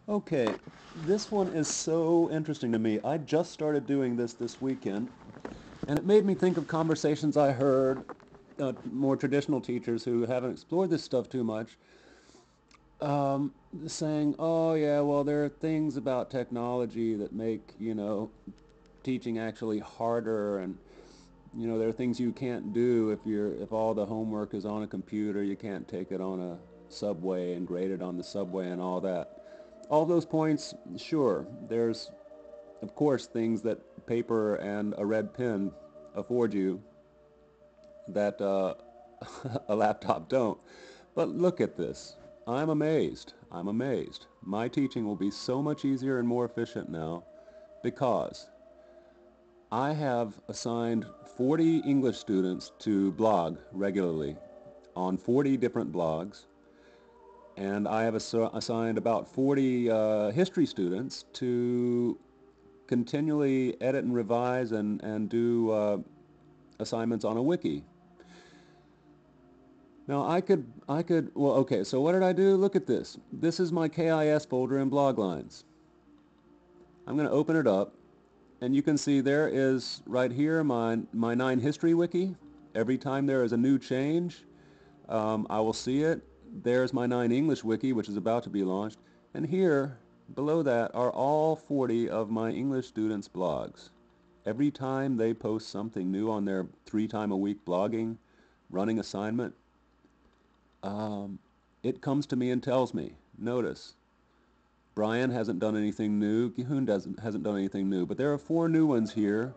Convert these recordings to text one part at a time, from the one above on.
Okay, this one is so interesting to me. I just started doing this weekend, and it made me think of conversations I heard more traditional teachers who haven't explored this stuff too much, saying, "Oh yeah, well there are things about technology that make teaching actually harder, and there are things you can't do if all the homework is on a computer. You can't take it on a subway and grade it on the subway and all that." All those points, sure. There's of course things that paper and a red pen afford you that a laptop don't. But look at this. I'm amazed. I'm amazed. My teaching will be so much easier and more efficient now because I have assigned 40 English students to blog regularly on 40 different blogs, and I have assigned about 40 history students to continually edit and revise and do assignments on a wiki. Now well, okay, so what did I do? Look at this. This is my KIS folder in blog lines. I'm going to open it up, and you can see there is right here my 9 history wiki. Every time there is a new change, I will see it. There's my 9 English wiki, which is about to be launched. And here, below that, are all 40 of my English students' blogs. Every time they post something new on their 3-time-a-week blogging, running assignment, it comes to me and tells me, notice, Brian hasn't done anything new, Gihun hasn't done anything new, but there are 4 new ones here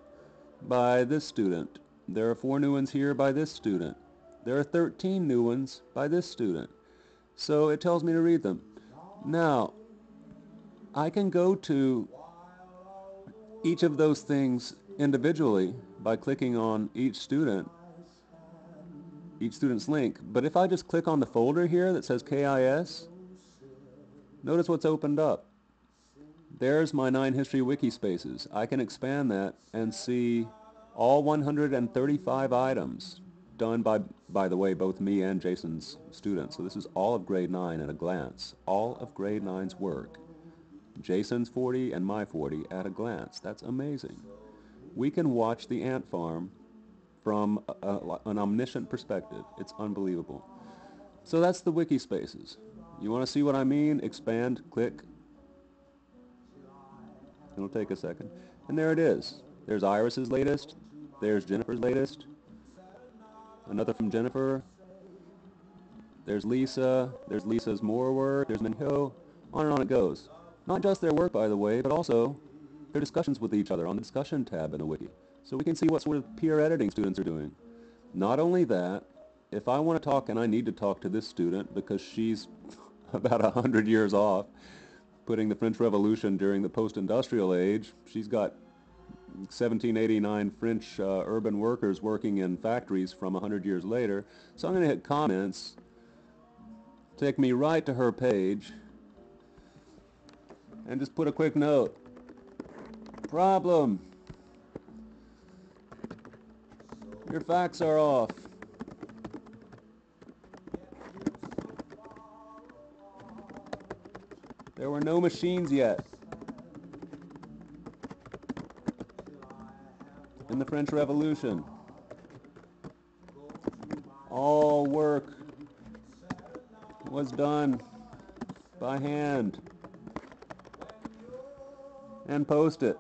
by this student. There are 4 new ones here by this student. There are 13 new ones by this student. So it tells me to read them. Now, I can go to each of those things individually by clicking on each student's link. But if I just click on the folder here that says KIS, notice what's opened up. There's my 9 history wiki spaces. I can expand that and see all 135 items done by the way, both me and Jason's students. So this is all of grade 9 at a glance. All of grade 9's work. Jason's 40 and my 40 at a glance. That's amazing. We can watch the ant farm from an omniscient perspective. It's unbelievable. So that's the wiki spaces. You want to see what I mean? Expand, click. It'll take a second. And there it is. There's Iris's latest. There's Jennifer's latest. Another from Jennifer. There's Lisa. There's Lisa's more work. There's Minho. On and on it goes. Not just their work, by the way, but also their discussions with each other on the discussion tab in a wiki. So we can see what sort of peer editing students are doing. Not only that, if I want to talk and I need to talk to this student because she's about 100 years off, putting the French Revolution during the post-industrial age, she's got 1789 French urban workers working in factories from 100 years later. So I'm going to hit comments, take me right to her page, and just put a quick note. Problem. Your facts are off. There were no machines yet in the French Revolution. All work was done by hand and post it.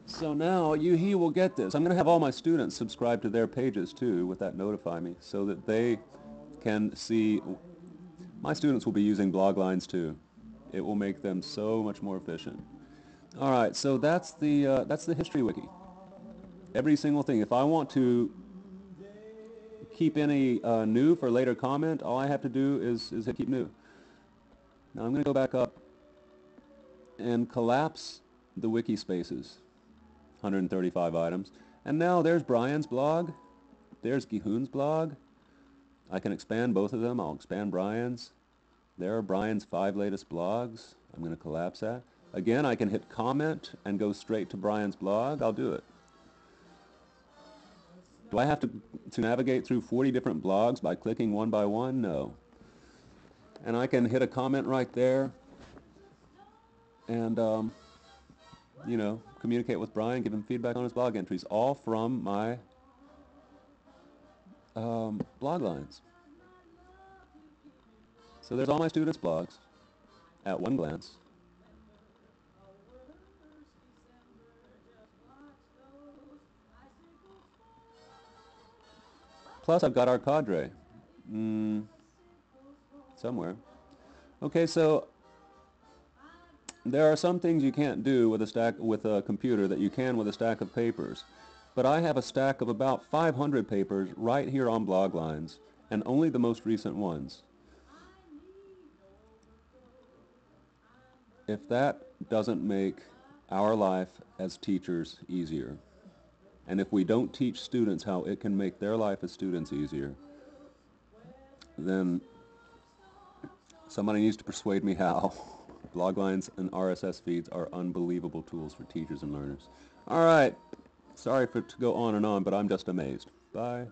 So now he will get this. I'm going to have all my students subscribe to their pages too with that notify me so that they can see. My students will be using blog lines too. It will make them so much more efficient. All right, so that's the history wiki. Every single thing. If I want to keep any new for later comment, all I have to do is hit keep new. Now I'm going to go back up and collapse the wiki spaces. 135 items. And now there's Brian's blog. There's Gihun's blog. I can expand both of them. I'll expand Brian's. There are Brian's 5 latest blogs. I'm going to collapse that. Again, I can hit comment and go straight to Brian's blog. I'll do it. Do I have to navigate through 40 different blogs by clicking one by one? No. And I can hit a comment right there. and communicate with Brian, give him feedback on his blog entries, all from my blog lines. So there's all my students' blogs at one glance. Plus, I've got our cadre somewhere. Okay, so there are some things you can't do with a computer that you can with a stack of papers. But I have a stack of about 500 papers right here on blog lines, and only the most recent ones. If that doesn't make our life as teachers easier, and if we don't teach students how it can make their life as students easier, then somebody needs to persuade me how. Blog lines and RSS feeds are unbelievable tools for teachers and learners. All right. Sorry to go on and on, but I'm just amazed. Bye.